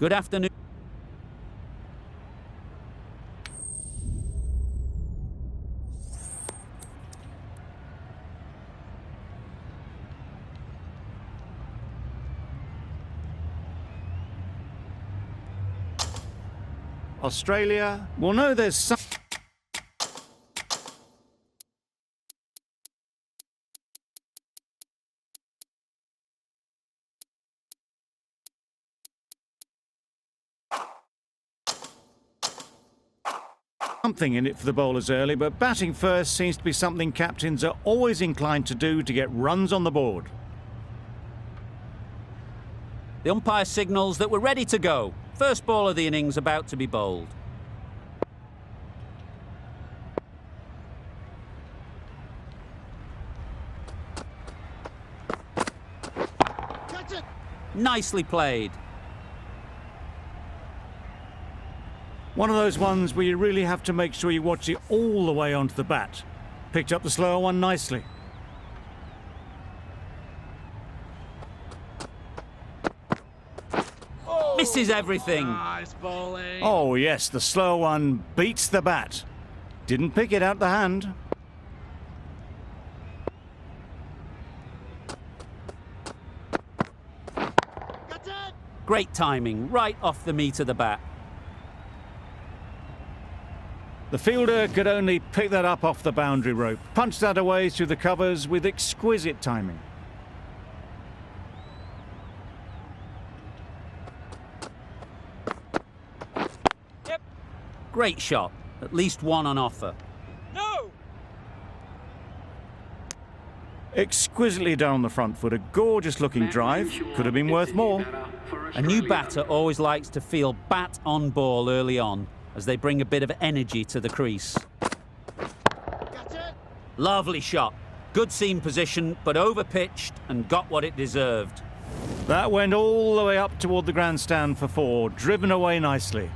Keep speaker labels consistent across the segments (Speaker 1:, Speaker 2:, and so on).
Speaker 1: Good afternoon.
Speaker 2: Australia will know there's something in it for the bowlers early, but batting first seems to be something captains are always inclined to do to get runs on the board.
Speaker 1: The umpire signals that we're ready to go. First ball of the innings about to be bowled.
Speaker 3: Catch it.
Speaker 1: Nicely played.
Speaker 2: One of those ones where you really have to make sure you watch it all the way onto the bat. Picked up the slower one nicely.
Speaker 1: Misses everything.
Speaker 3: Nice bowling.
Speaker 2: Oh yes, the slower one beats the bat. Didn't pick it out the hand.
Speaker 3: Catch it.
Speaker 1: Great timing, right off the meat of the bat.
Speaker 2: The fielder could only pick that up off the boundary rope. Punched that away through the covers with exquisite timing.
Speaker 1: Great shot. At least one on offer.
Speaker 3: No.
Speaker 2: Exquisitely down the front foot. A gorgeous looking drive. Could have been worth more.
Speaker 1: A new batter always likes to feel bat on ball early on, as they bring a bit of energy to the crease.
Speaker 3: Catch it.
Speaker 1: Lovely shot. Good seam position, but over-pitched and got what it deserved.
Speaker 2: That went all the way up toward the grandstand for four. Driven away nicely.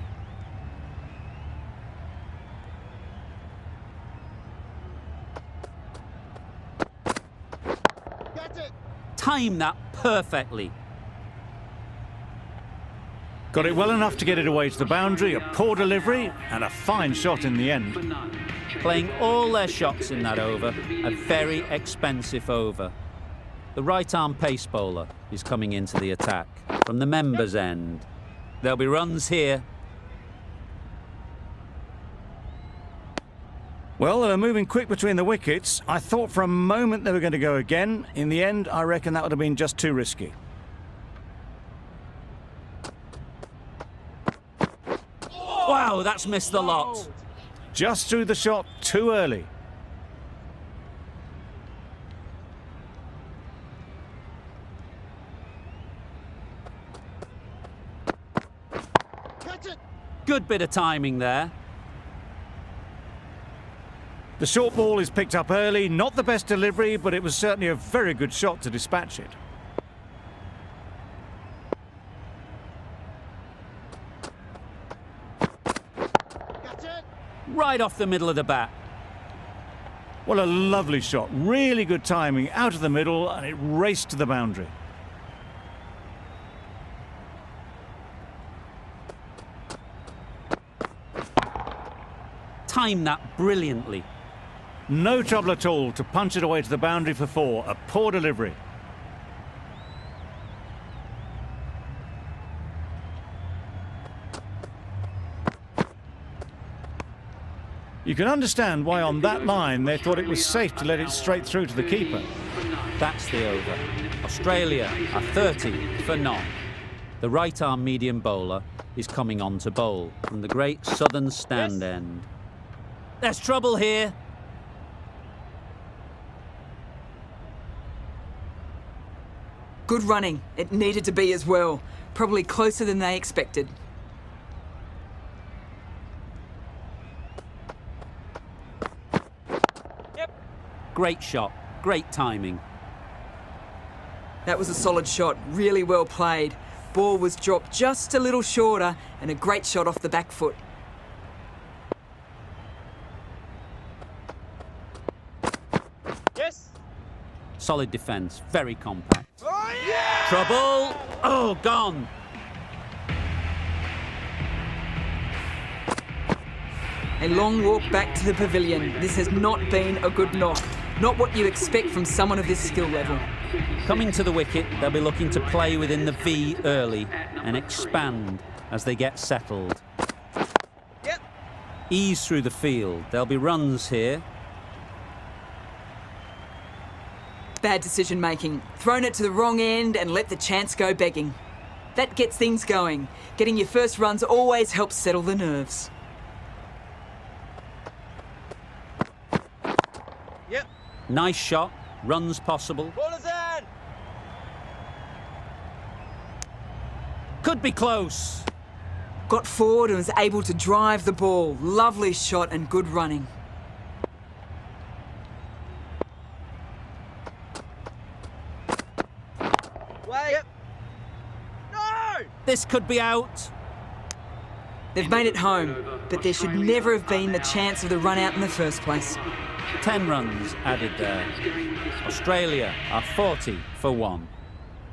Speaker 3: Catch it.
Speaker 1: Time that perfectly.
Speaker 2: Got it well enough to get it away to the boundary. A poor delivery and a fine shot in the end.
Speaker 1: Playing all their shots in that over, a very expensive over. The right-arm pace bowler is coming into the attack from the members' end. There'll be runs here.
Speaker 2: Well, they were moving quick between the wickets. I thought for a moment they were going to go again. In the end, I reckon that would have been just too risky.
Speaker 1: Wow, that's missed the lot.
Speaker 2: Just threw the shot too early.
Speaker 3: Catch it.
Speaker 1: Good bit of timing there.
Speaker 2: The short ball is picked up early. Not the best delivery, but it was certainly a very good shot to dispatch it.
Speaker 3: Catch it.
Speaker 1: Right off the middle of the bat.
Speaker 2: What a lovely shot. Really good timing out of the middle, and it raced to the boundary.
Speaker 1: Timed that brilliantly.
Speaker 2: No trouble at all to punch it away to the boundary for four. A poor delivery. You can understand why on that line they thought it was safe to let it straight through to the keeper.
Speaker 1: That's the over. Australia are 30 for none. The right-arm medium bowler is coming on to bowl from the great southern stand end. There's trouble here.
Speaker 4: Good running. It needed to be as well. Probably closer than they expected.
Speaker 1: Great shot. Great timing.
Speaker 4: That was a solid shot. Really well played. Ball was dropped just a little shorter and a great shot off the back foot.
Speaker 3: Yes.
Speaker 1: Solid defence. Very compact.
Speaker 3: Oh yeah.
Speaker 1: Trouble. Oh, gone.
Speaker 4: A long walk back to the pavilion. This has not been a good knock. Not what you expect from someone of this skill level.
Speaker 1: Coming to the wicket, they'll be looking to play within the V early and expand as they get settled.
Speaker 3: Yep.
Speaker 1: Ease through the field. There'll be runs here.
Speaker 4: Bad decision making. Thrown it to the wrong end and let the chance go begging. That gets things going. Getting your first runs always helps settle the nerves.
Speaker 3: Yep.
Speaker 1: Nice shot. Runs possible.
Speaker 3: Ball is in.
Speaker 1: Could be close.
Speaker 4: Got forward and was able to drive the ball. Lovely shot and good running.
Speaker 3: Wait. Yep. No!
Speaker 1: This could be out.
Speaker 4: They've made it home, but there should never have been the chance of the run out in the first place.
Speaker 1: 10 runs added there. Australia are 40 for 1.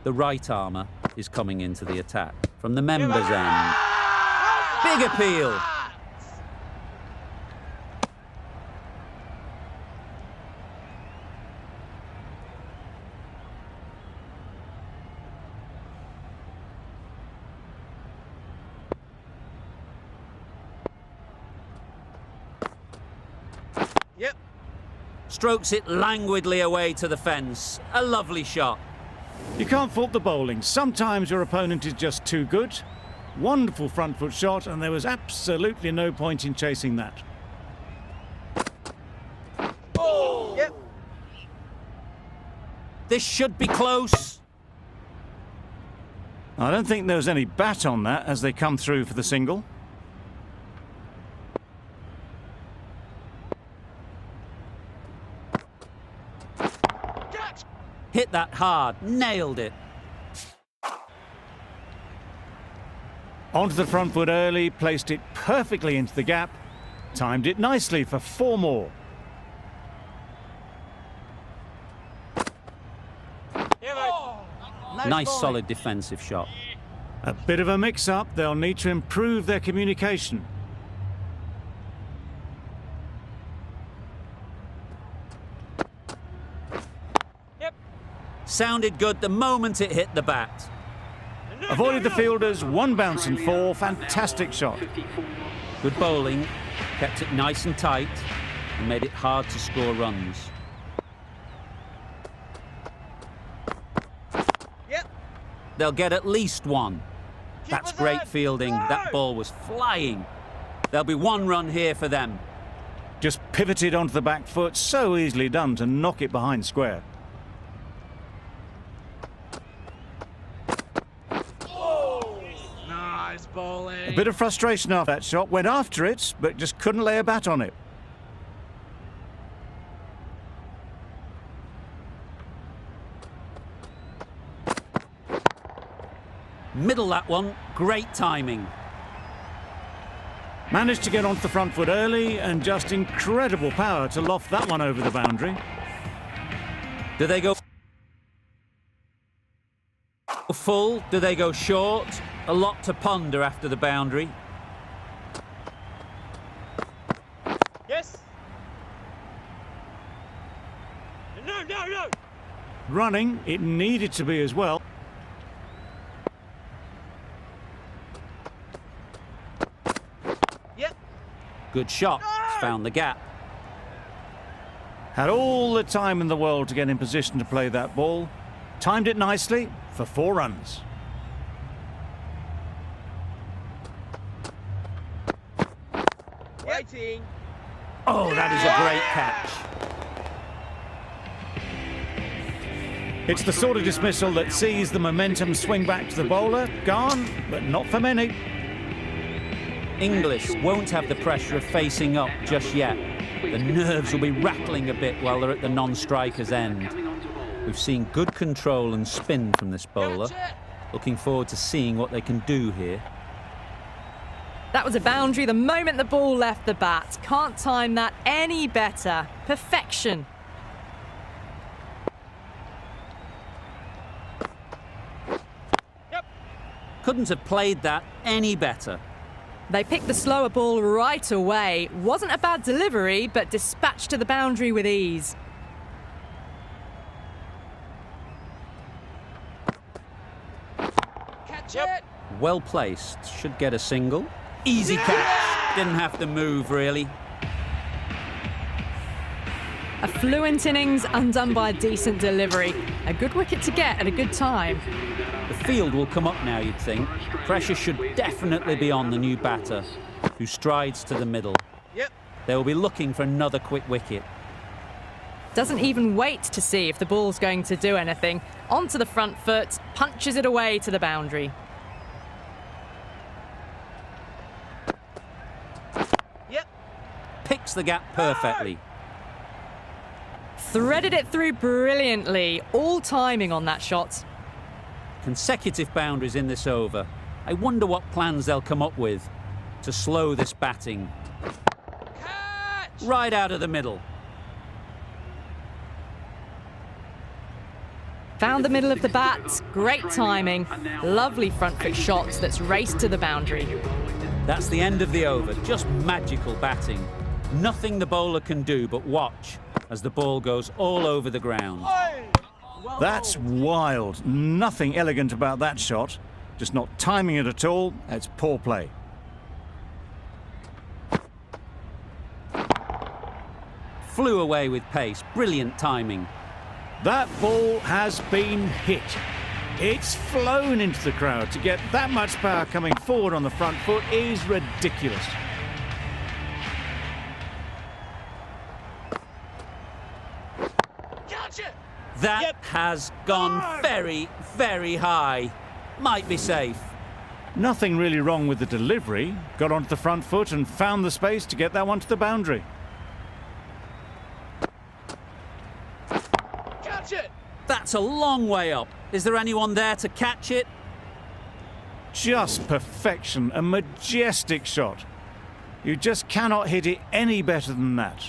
Speaker 1: The right armour is coming into the attack from the members' end. Big appeal.
Speaker 3: Yep.
Speaker 1: Strokes it languidly away to the fence. A lovely shot.
Speaker 2: You can't fault the bowling. Sometimes your opponent is just too good. Wonderful front foot shot, and there was absolutely no point in chasing that.
Speaker 3: Oh! Yep.
Speaker 1: This should be close.
Speaker 2: I don't think there was any bat on that as they come through for the single.
Speaker 3: Catch!
Speaker 1: Hit that hard. Nailed it.
Speaker 2: Onto the front foot early, placed it perfectly into the gap, timed it nicely for 4 more.
Speaker 3: Here, mate.
Speaker 1: Nice solid defensive shot.
Speaker 2: A bit of a mix-up, they'll need to improve their communication.
Speaker 3: Yep.
Speaker 1: Sounded good the moment it hit the bat.
Speaker 2: Avoided the fielders, 1 bounce and 4, fantastic shot.
Speaker 1: Good bowling, kept it nice and tight, and made it hard to score runs.
Speaker 3: Yep.
Speaker 1: They'll get at least 1. That's
Speaker 3: us
Speaker 1: great
Speaker 3: in.
Speaker 1: fielding. That ball was flying. There'll be 1 run here for them.
Speaker 2: Just pivoted onto the back foot, so easily done to knock it behind square.
Speaker 3: Nice bowling.
Speaker 2: A bit of frustration after that shot, went after it, but just couldn't lay a bat on it.
Speaker 1: Middle that one, great timing.
Speaker 2: Managed to get onto the front foot early and just incredible power to loft that one over the boundary.
Speaker 1: Do they go full? Do they go short? A lot to ponder after the boundary.
Speaker 3: Yes. No, no, no.
Speaker 2: Running, it needed to be as well.
Speaker 3: Yep.
Speaker 1: Good shot. Found the gap.
Speaker 2: Had all the time in the world to get in position to play that ball. Timed it nicely for 4 runs.
Speaker 3: Waiting.
Speaker 1: Oh, that is a great catch.
Speaker 2: It's the sort of dismissal that sees the momentum swing back to the bowler. Gone, but not for many.
Speaker 1: English won't have the pressure of facing up just yet. The nerves will be rattling a bit while they're at the non-striker's end. We've seen good control and spin from this bowler. Looking forward to seeing what they can do here.
Speaker 5: That was a boundary the moment the ball left the bat. Can't time that any better. Perfection.
Speaker 1: Couldn't have played that any better.
Speaker 5: They picked the slower ball right away. Wasn't a bad delivery, but dispatched to the boundary with ease.
Speaker 3: Catch it.
Speaker 1: Well placed. Should get a single. Easy catch. Didn't have to move, really.
Speaker 5: A fluent innings undone by a decent delivery. A good wicket to get at a good time.
Speaker 1: The field will come up now, you'd think. Pressure should definitely be on the new batter, who strides to the middle.
Speaker 3: Yep.
Speaker 1: They will be looking for another quick wicket.
Speaker 5: Doesn't even wait to see if the ball's going to do anything. Onto the front foot, punches it away to the boundary.
Speaker 3: Yep.
Speaker 1: Picks the gap perfectly.
Speaker 5: Threaded it through brilliantly. All timing on that shot.
Speaker 1: Consecutive boundaries in this over. I wonder what plans they'll come up with to slow this batting.
Speaker 3: Catch.
Speaker 1: Right out of the middle.
Speaker 5: Found the middle of the bat. Great timing. Lovely front foot shot that's raced to the boundary.
Speaker 1: That's the end of the over. Just magical batting. Nothing the bowler can do but watch as the ball goes all over the ground.
Speaker 2: That's wild. Nothing elegant about that shot. Just not timing it at all. It's poor play.
Speaker 1: Flew away with pace. Brilliant timing.
Speaker 2: That ball has been hit. It's flown into the crowd. To get that much power coming forward on the front foot is ridiculous.
Speaker 3: Catch it.
Speaker 1: That
Speaker 3: Yep.
Speaker 1: has gone very, very high. Might be safe.
Speaker 2: Nothing really wrong with the delivery. Got onto the front foot and found the space to get that one to the boundary.
Speaker 3: Catch it.
Speaker 1: That's a long way up. Is there anyone there to catch it?
Speaker 2: Just perfection. A majestic shot. You just cannot hit it any better than that.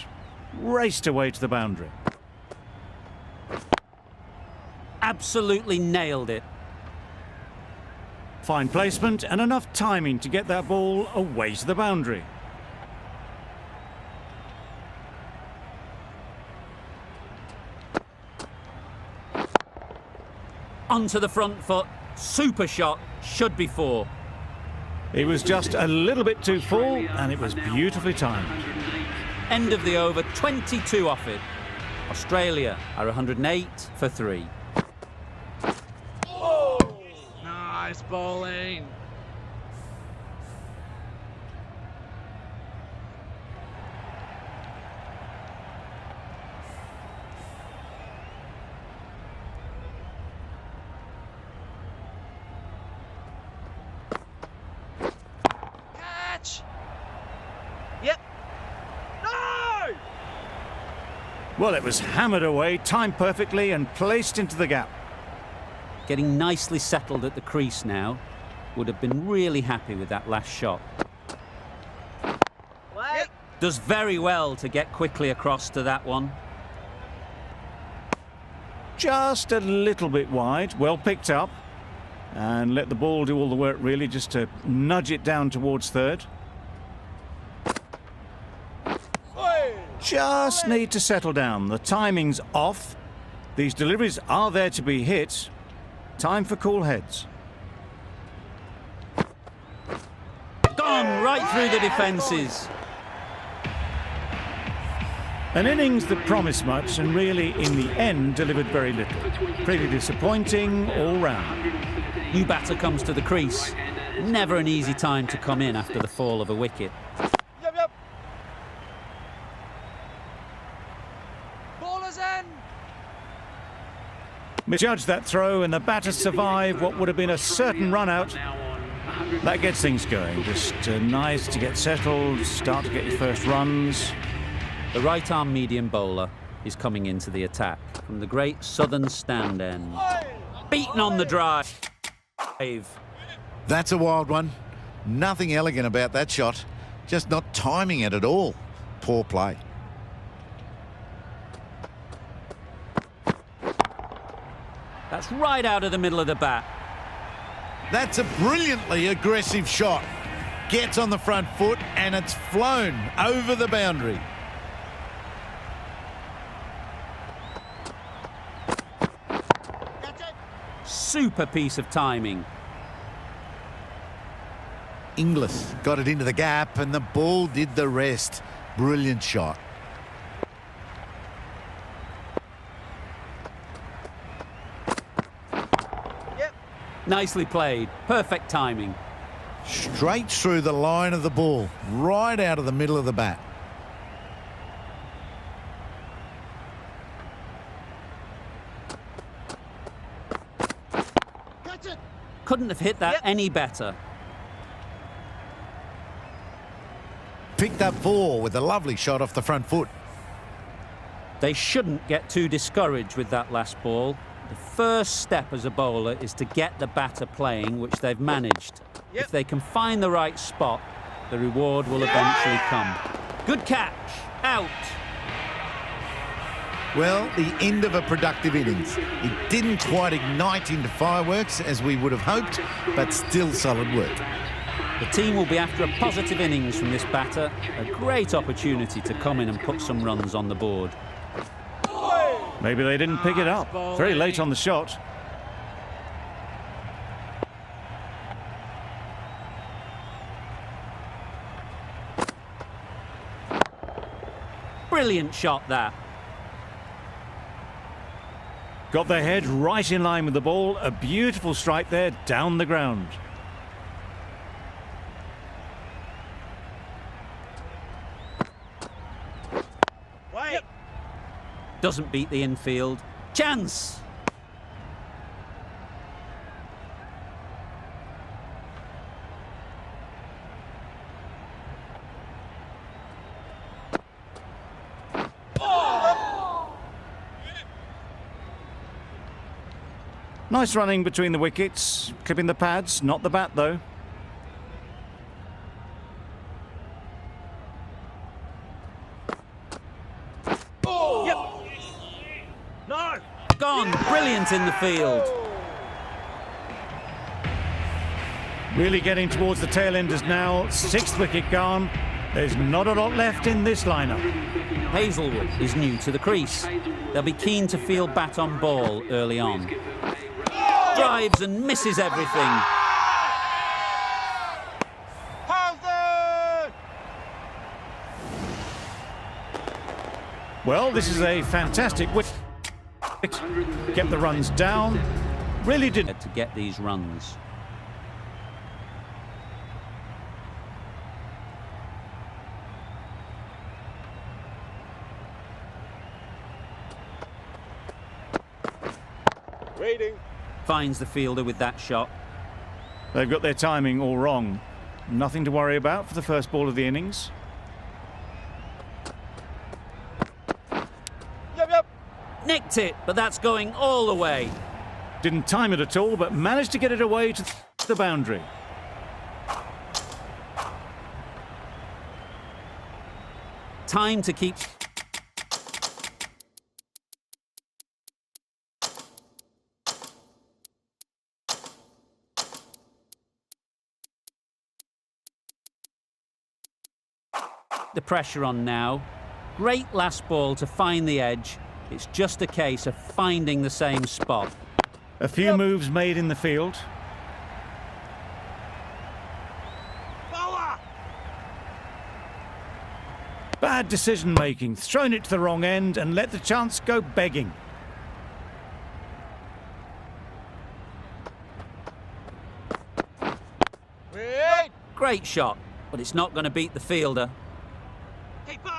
Speaker 2: Raced away to the boundary.
Speaker 1: Absolutely nailed it.
Speaker 2: Fine placement and enough timing to get that ball away to the boundary.
Speaker 1: Onto the front foot. Super shot. Should be four.
Speaker 2: It was just a little bit too full and it was beautifully timed.
Speaker 1: End of the over. 22 off it. Australia are 108 for 3.
Speaker 3: Nice bowling. Catch. Yep. No!
Speaker 2: Well, it was hammered away, timed perfectly and placed into the gap.
Speaker 1: Getting nicely settled at the crease now. Would have been really happy with that last shot.
Speaker 3: Wait.
Speaker 1: Does very well to get quickly across to that one.
Speaker 2: Just a little bit wide, well picked up. And let the ball do all the work really, just to nudge it down towards third. Just need to settle down. The timing's off. These deliveries are there to be hit. Time for cool heads.
Speaker 1: Gone right through the defences.
Speaker 2: An innings that promised much and really, in the end, delivered very little. Pretty disappointing all round.
Speaker 1: New batter comes to the crease. Never an easy time to come in after the fall of a wicket.
Speaker 3: Yep. Ballers in.
Speaker 2: Misjudged that throw and the batter survived what would have been a certain run out. That gets things going. Just nice to get settled, start to get your first runs.
Speaker 1: The right-arm medium bowler is coming into the attack from the great southern stand end. Beaten on the drive.
Speaker 6: That's a wild one. Nothing elegant about that shot. Just not timing it at all. Poor play.
Speaker 1: That's right out of the middle of the bat.
Speaker 6: That's a brilliantly aggressive shot. gets on the front foot and it's flown over the boundary.
Speaker 1: Super piece of timing.
Speaker 6: Inglis got it into the gap and the ball did the rest. Brilliant shot.
Speaker 1: Nicely played. Perfect timing.
Speaker 6: Straight through the line of the ball, right out of the middle of the bat.
Speaker 1: Couldn't have hit that any better.
Speaker 6: Picked up 4 with a lovely shot off the front foot.
Speaker 1: They shouldn't get too discouraged with that last ball. The first step as a bowler is to get the batter playing, which they've managed. If they can find the right spot, the reward will eventually come. Good catch. Out.
Speaker 6: Well, the end of a productive innings. It didn't quite ignite into fireworks as we would have hoped, but still solid work.
Speaker 1: The team will be after a positive innings from this batter. A great opportunity to come in and put some runs on the board.
Speaker 2: Maybe they didn't pick it up. Very late on the shot.
Speaker 1: Brilliant shot that.
Speaker 2: Got their head right in line with the ball. A beautiful strike there down the ground.
Speaker 3: Wait.
Speaker 1: Doesn't beat the infield. Chance!
Speaker 2: Nice running between the wickets. Clipping the pads, not the bat though.
Speaker 3: No.
Speaker 1: Gone. Brilliant in the field.
Speaker 2: Really getting towards the tail enders now. 6th wicket gone. There's not a lot left in this lineup.
Speaker 1: Hazelwood is new to the crease. They'll be keen to field bat on ball early on. Drives and misses everything.
Speaker 2: Well, this is a fantastic wicket. Get the runs down. Really did.
Speaker 1: To get these runs.
Speaker 3: Waiting.
Speaker 1: Finds the fielder with that shot.
Speaker 2: They've got their timing all wrong. Nothing to worry about for the first ball of the innings.
Speaker 3: Yep.
Speaker 1: Nicked it, but that's going all the way.
Speaker 2: Didn't time it at all, but managed to get it away to the boundary.
Speaker 1: Time to keep... the pressure on now. Great last ball to find the edge. It's just a case of finding the same spot.
Speaker 2: A few moves made in the field.
Speaker 3: Bowler.
Speaker 2: Bad decision making. Thrown it to the wrong end and let the chance go begging.
Speaker 3: Wait.
Speaker 1: Great shot, but it's not going to beat the fielder.
Speaker 3: Keeper.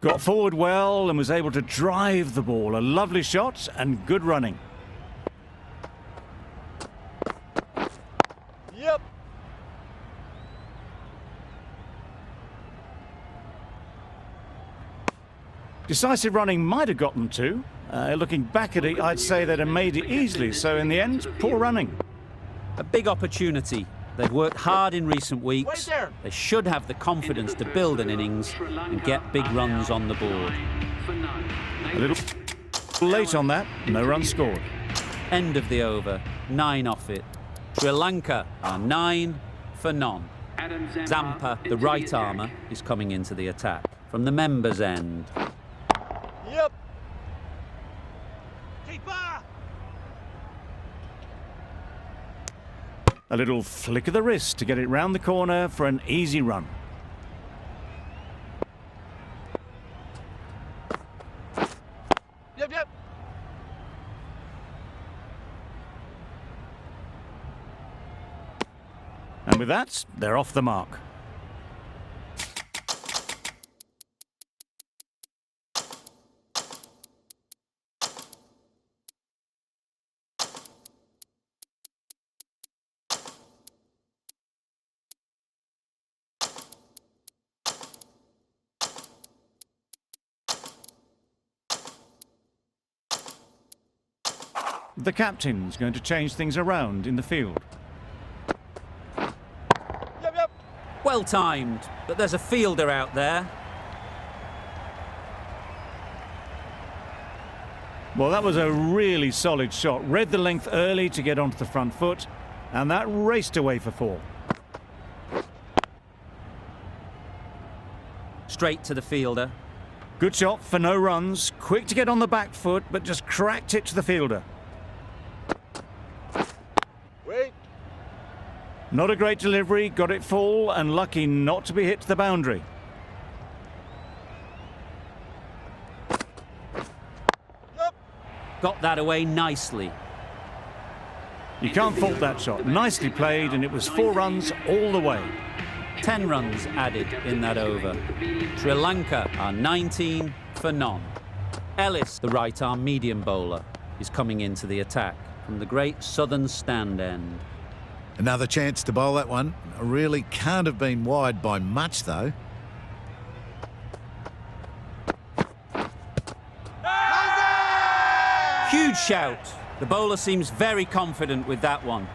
Speaker 2: Got forward well and was able to drive the ball. A lovely shot and good running.
Speaker 3: Yep.
Speaker 2: Decisive running might have got them to. Looking back at it, I'd say they'd have made it easily. So in the end, poor running.
Speaker 1: A big opportunity. They've worked hard in recent
Speaker 3: Wait
Speaker 1: weeks.
Speaker 3: there.
Speaker 1: They should have the confidence to build an innings and get big runs on the board.
Speaker 2: A little late on that. No run scored.
Speaker 1: End of the over. 9 off it. Sri Lanka are 9 for none. Zampa, the right armour, is coming into the attack from the members' end.
Speaker 3: Yep. Keeper.
Speaker 2: A little flick of the wrist to get it round the corner for an easy run.
Speaker 3: Yep, yep.
Speaker 2: And with that, they're off the mark. The captain's going to change things around in the field.
Speaker 3: Yep, yep.
Speaker 1: Well timed, but there's a fielder out there.
Speaker 2: Well, that was a really solid shot. Read the length early to get onto the front foot, and that raced away for 4.
Speaker 1: Straight to the fielder.
Speaker 2: Good shot for no runs. Quick to get on the back foot, but just cracked it to the fielder.
Speaker 3: Wait.
Speaker 2: Not a great delivery, got it full, and lucky not to be hit to the boundary.
Speaker 3: Yep.
Speaker 1: Got that away nicely.
Speaker 2: You can't fault that shot. Nicely played, and it was 4 runs all the way.
Speaker 1: 10 runs added in that over. Sri Lanka are 19 for none. Ellis, the right-arm medium bowler, is coming into the attack from the great southern stand end.
Speaker 6: Another chance to bowl that one. Really can't have been wide by much, though.
Speaker 1: Huge shout. The bowler seems very confident with that one.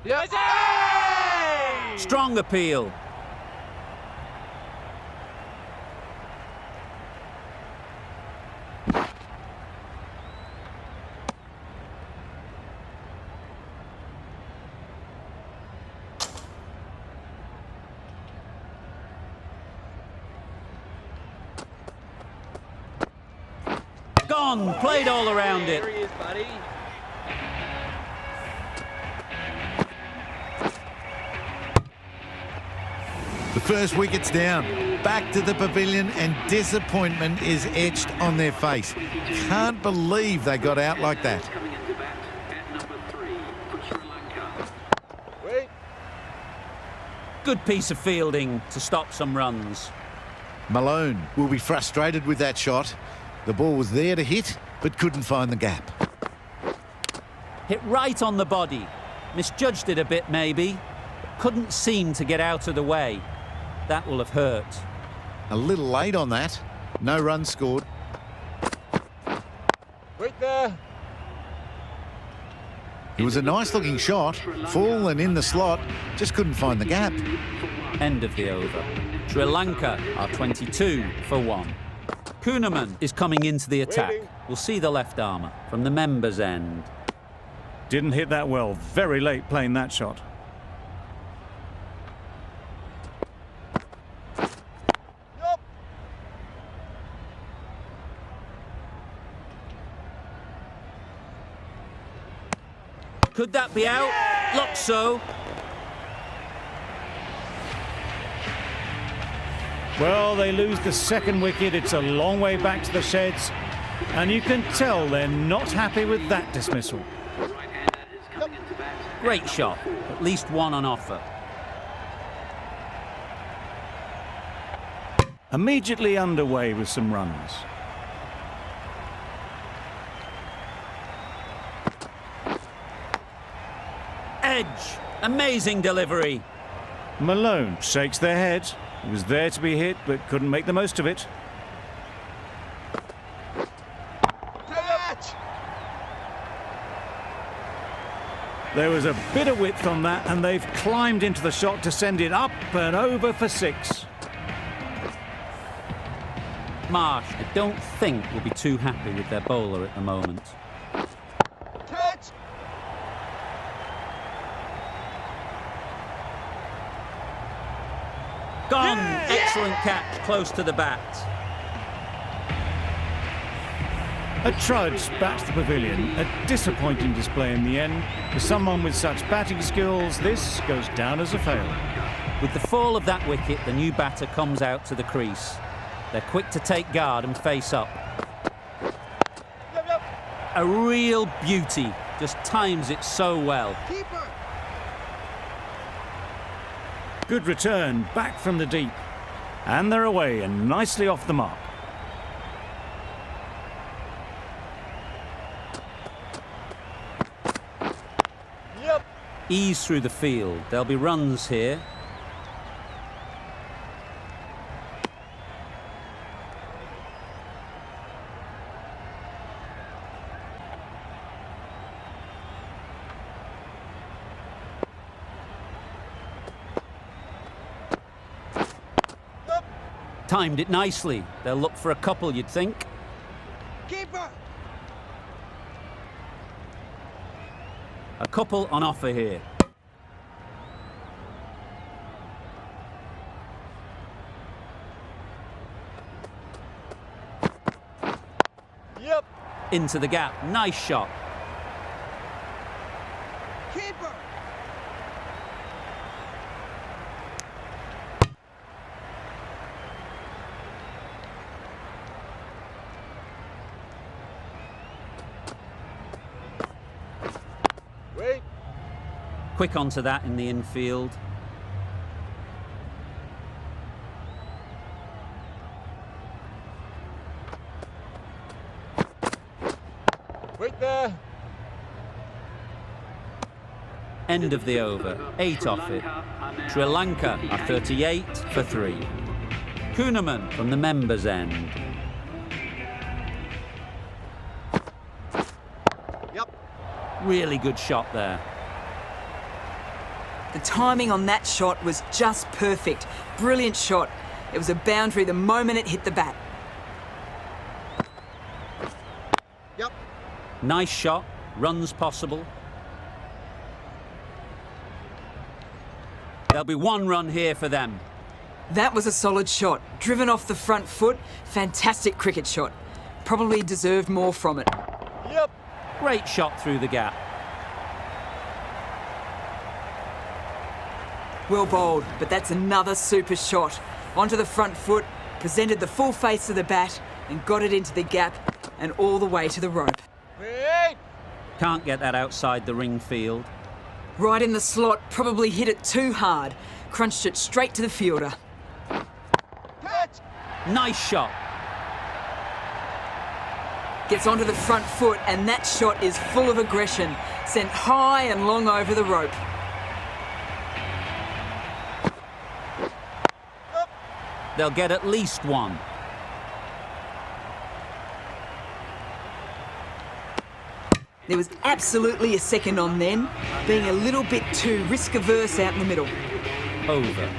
Speaker 3: Yes.
Speaker 1: Strong appeal. Gone, played all around it.
Speaker 3: There he is, buddy.
Speaker 6: The first wicket's down. Back to the pavilion, and disappointment is etched on their face. Can't believe they got out like that.
Speaker 3: Wait.
Speaker 1: Good piece of fielding to stop some runs.
Speaker 6: Malone will be frustrated with that shot. The ball was there to hit, but couldn't find the gap.
Speaker 1: Hit right on the body. Misjudged it a bit, maybe. Couldn't seem to get out of the way. That will have hurt.
Speaker 6: A little late on that. No runs scored.
Speaker 3: Wait there.
Speaker 6: It was a nice-looking shot. Full and in the slot. Just couldn't find the gap.
Speaker 1: End of the over. Sri Lanka are 22 for 1. Kuhneman is coming into the attack. We'll see the left armour from the members' end.
Speaker 2: Didn't hit that well. Very late playing that shot.
Speaker 3: Yup.
Speaker 1: Could that be out? Looks so.
Speaker 2: Well, they lose the second wicket. It's a long way back to the sheds. And you can tell they're not happy with that dismissal.
Speaker 1: Great shot. At least one on offer.
Speaker 2: Immediately underway with some runs.
Speaker 1: Edge. Amazing delivery.
Speaker 2: Malone shakes their head. It was there to be hit, but couldn't make the most of it.
Speaker 3: Catch.
Speaker 2: There was a bit of width on that, and they've climbed into the shot to send it up and over for 6.
Speaker 1: Marsh, I don't think, will be too happy with their bowler at the moment.
Speaker 3: Catch!
Speaker 1: Gone!
Speaker 3: Yeah!
Speaker 1: Excellent catch, close to the bat.
Speaker 2: A trudge back to the pavilion. A disappointing display in the end. For someone with such batting skills, this goes down as a fail.
Speaker 1: With the fall of that wicket, the new batter comes out to the crease. They're quick to take guard and face up.
Speaker 3: Yep.
Speaker 1: A real beauty, just times it so well.
Speaker 3: Keeper!
Speaker 2: Good return, back from the deep. And they're away and nicely off the mark.
Speaker 3: Yep.
Speaker 1: Ease through the field. There'll be runs here. Timed it nicely. They'll look for a couple, you'd think.
Speaker 3: Keeper!
Speaker 1: A couple on offer here.
Speaker 3: Yep.
Speaker 1: Into the gap. Nice shot.
Speaker 3: Keeper! Wait.
Speaker 1: Quick onto that in the infield.
Speaker 3: Wait there.
Speaker 1: End of the over. 8 off it. Sri Lanka are 38 for 3. Kuhneman from the members' end.
Speaker 3: Yep.
Speaker 1: Really good shot there.
Speaker 4: The timing on that shot was just perfect. Brilliant shot. It was a boundary the moment it hit the bat.
Speaker 3: Yep.
Speaker 1: Nice shot. Runs possible. There'll be 1 run here for them.
Speaker 4: That was a solid shot. Driven off the front foot. Fantastic cricket shot. Probably deserved more from it.
Speaker 3: Yep.
Speaker 1: Great shot through the gap.
Speaker 4: Well bowled, but that's another super shot. Onto the front foot, presented the full face of the bat and got it into the gap and all the way to the rope.
Speaker 3: Wait.
Speaker 1: Can't get that outside the ring field.
Speaker 4: Right in the slot, probably hit it too hard. Crunched it straight to the fielder.
Speaker 3: Catch!
Speaker 1: Nice shot.
Speaker 4: Gets onto the front foot and that shot is full of aggression. Sent high and long over the rope.
Speaker 1: They'll get at least 1.
Speaker 4: There was absolutely a second on then, being a little bit too risk-averse out in the middle.
Speaker 1: Over.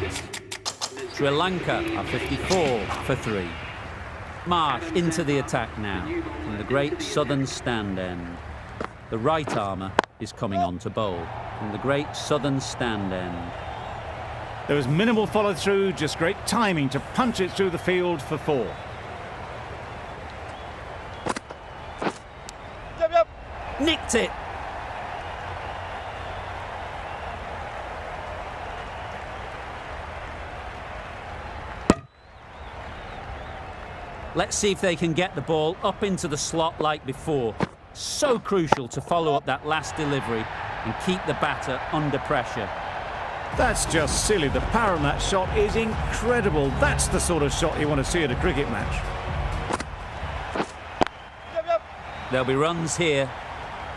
Speaker 1: Sri Lanka are 54 for 3. Marsh into the attack now from the great southern stand end. The right armour is coming on to bowl from the great southern stand end.
Speaker 2: There was minimal follow-through, just great timing to punch it through the field for 4.
Speaker 3: Yep.
Speaker 1: Nicked it. Let's see if they can get the ball up into the slot like before. So crucial to follow up that last delivery and keep the batter under pressure.
Speaker 2: That's just silly. The power on that shot is incredible. That's the sort of shot you want to see at a cricket match.
Speaker 3: Yep.
Speaker 1: There'll be runs here.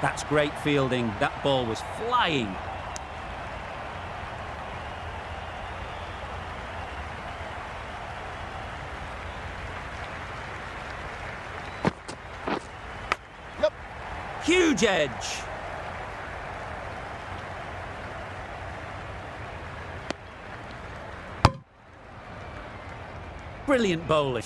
Speaker 1: That's great fielding. That ball was flying.
Speaker 3: Yep.
Speaker 1: Huge edge. Brilliant bowling.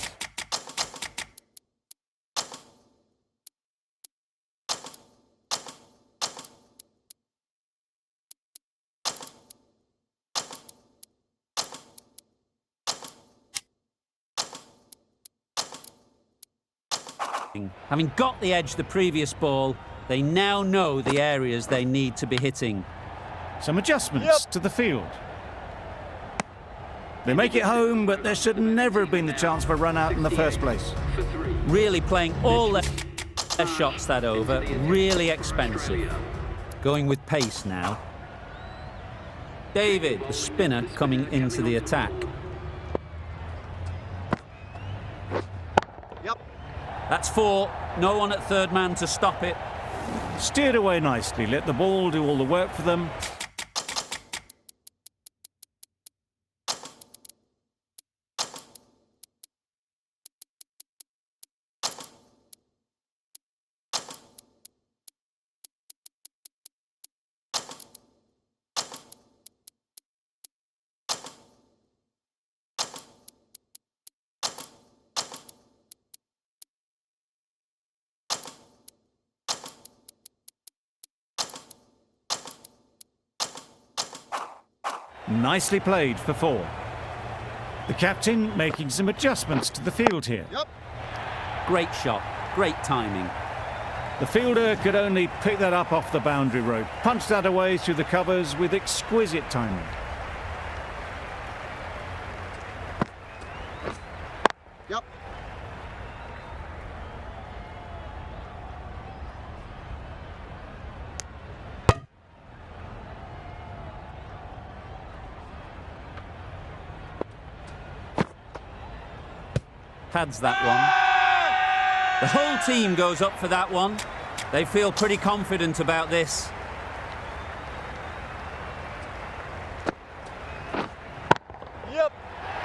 Speaker 1: Having got the edge the previous ball, they now know the areas they need to be hitting.
Speaker 2: Some adjustments to the field. They make it home, but there should never have been the chance for a run out in the first place.
Speaker 1: Really playing all their shots that over, really expensive. Going with pace now. David, the spinner, coming into the attack. That's 4. No one at third man to stop it.
Speaker 2: Steered away nicely, let the ball do all the work for them. Nicely played for 4. The captain making some adjustments to the field here.
Speaker 1: Great shot, great timing.
Speaker 2: The fielder could only pick that up off the boundary rope, punch that away through the covers with exquisite timing.
Speaker 1: Pads that one. The whole team goes up for that one. They feel pretty confident about this.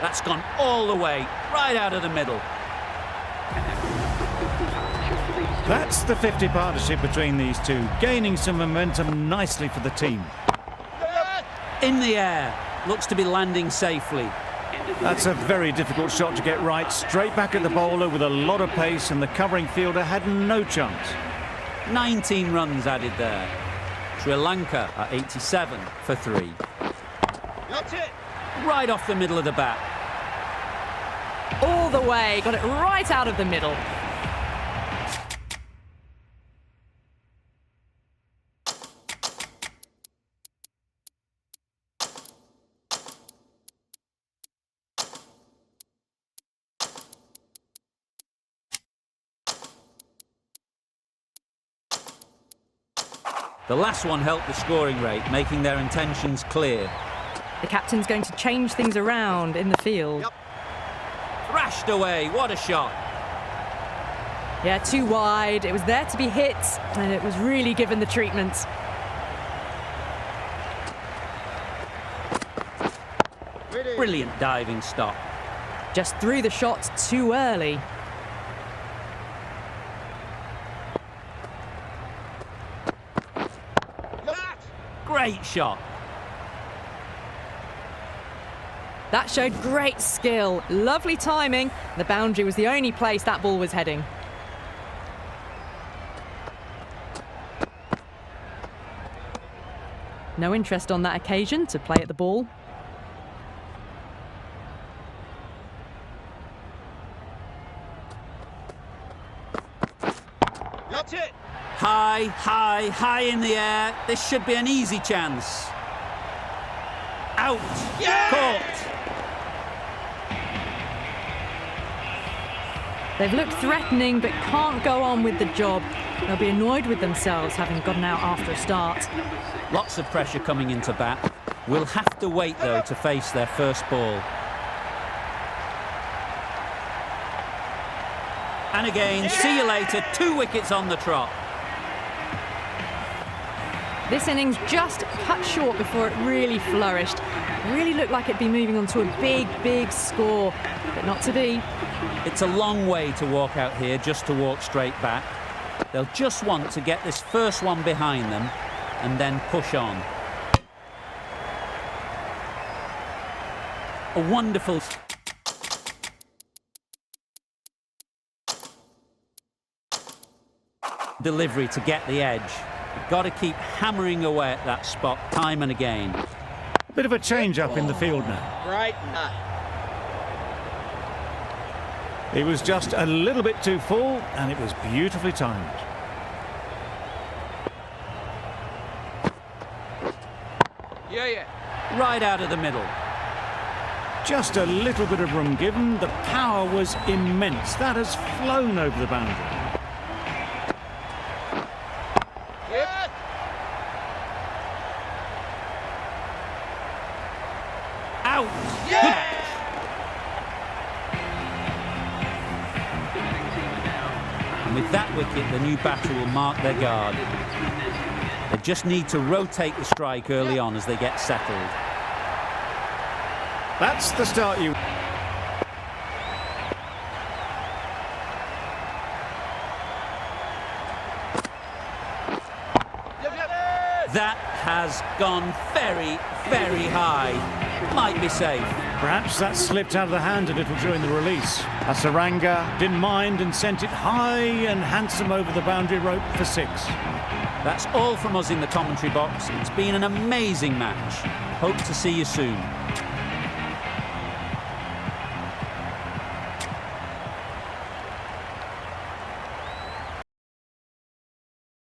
Speaker 1: That's gone all the way, right out of the middle.
Speaker 2: That's the 50 partnership between these two, gaining some momentum nicely for the team.
Speaker 1: In the air, looks to be landing safely.
Speaker 2: That's a very difficult shot to get right, straight back at the bowler with a lot of pace, and the covering fielder had no chance.
Speaker 1: 19 runs added there. Sri Lanka are 87 for 3.
Speaker 3: That's it.
Speaker 1: Right off the middle of the bat.
Speaker 5: All the way, got it right out of the middle.
Speaker 1: The last one helped the scoring rate, making their intentions clear.
Speaker 5: The captain's going to change things around in the field.
Speaker 1: Thrashed away, what a shot.
Speaker 5: Yeah, too wide. It was there to be hit, and it was really given the treatment.
Speaker 1: Brilliant diving stop.
Speaker 5: Just threw the shot too early.
Speaker 1: Great shot.
Speaker 5: That showed great skill, lovely timing. The boundary was the only place that ball was heading. No interest on that occasion to play at the ball.
Speaker 3: That's it.
Speaker 1: High, high, high in the air. This should be an easy chance. Out. Caught.
Speaker 5: They've looked threatening but can't go on with the job. They'll be annoyed with themselves having gotten out after a start.
Speaker 1: Lots of pressure coming into bat. We'll have to wait, though, to face their first ball. And again, see you later. 2 wickets on the trot.
Speaker 5: This innings just cut short before it really flourished. It really looked like it'd be moving on to a big, big score, but not to be.
Speaker 1: It's a long way to walk out here just to walk straight back. They'll just want to get this first one behind them and then push on. A wonderful delivery to get the edge. You've got to keep hammering away at that spot time and again.
Speaker 2: A bit of a change-up in the field now.
Speaker 3: Right.
Speaker 2: It was just a little bit too full, and it was beautifully timed.
Speaker 3: Yeah.
Speaker 1: Right out of the middle.
Speaker 2: Just a little bit of room given. The power was immense. That has flown over the boundary.
Speaker 3: Yep.
Speaker 1: Out!
Speaker 3: Yeah!
Speaker 1: And with that wicket, the new batter will mark their guard. They just need to rotate the strike early on as they get settled.
Speaker 2: That's the start you...
Speaker 1: That has gone very, very high. Might be safe.
Speaker 2: Perhaps that slipped out of the hand a little during the release. Saranga didn't mind and sent it high and handsome over the boundary rope for 6.
Speaker 1: That's all from us in the commentary box. It's been an amazing match. Hope to see you soon.